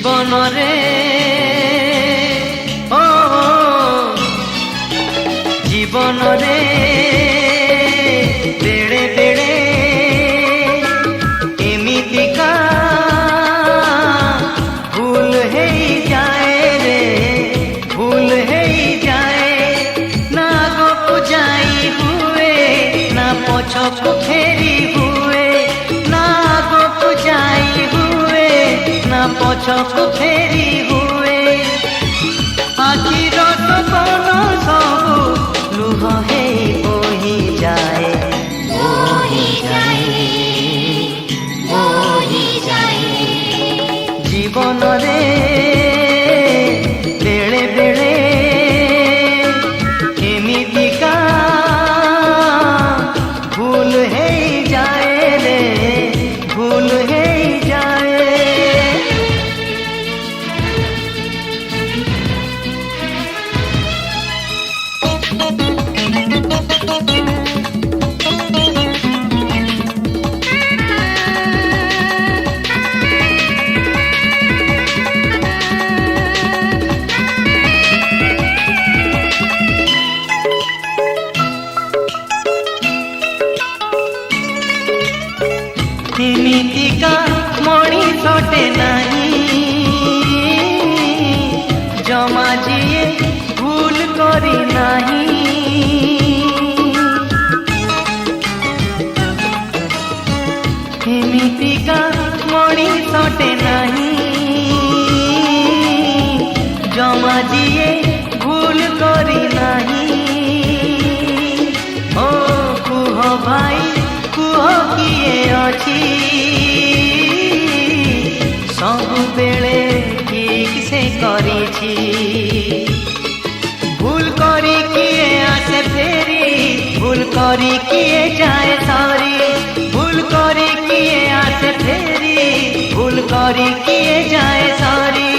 जीवन रे ओ जीवन रे बेड़े बेड़े एमितिका भूल है जाए रे भूल है जाए ना आगो जाई हुए ना पछको फेरी हुए ना आगो जाई हुए ना पछको फेरी हुए आखिर सपन सब लुह हे बोही जाए बोही जाए बोही जाए जीवन रे बेले बेले एमितिका भूल है जाए रे भूल है जाए एमितिका मणिषटे नहीं जमा जिए भूल करी नहीं एमितिका मणिषटे नहीं जमा जिए भूल करी नहीं ओ कुह भाई कुह किए अच्छी सब बेले ठीक से करी भूल करी किए आसे फेरी भूल करी किए जाए सारी भूल करी किए आसे फेरी भूल करी किए जाए सारी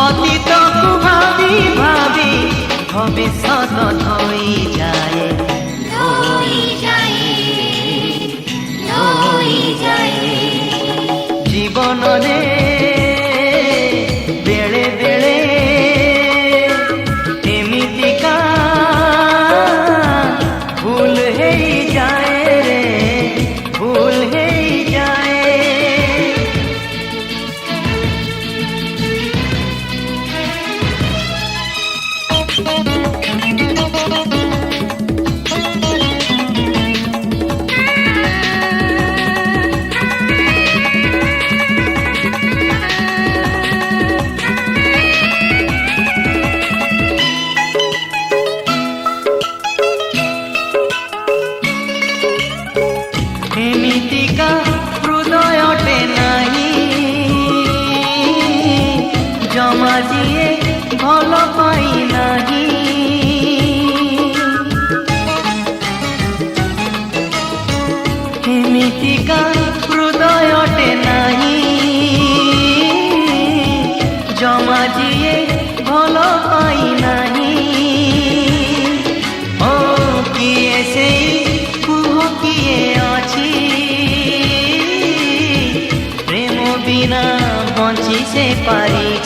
अतीत को भावी भावी भविष्यत धोई जाए धोई जाए धोई जाए जीवन रे बेले बेले एमितिका भूल है जाए रे भूल है जाए एमितिका हृदयटे नहीं जमा जिए भल पाई नहीं एमितिका हृदयटे नहीं जमा जिए भल पाई नहीं ओ किए से कुह किए बिना बंची से पारी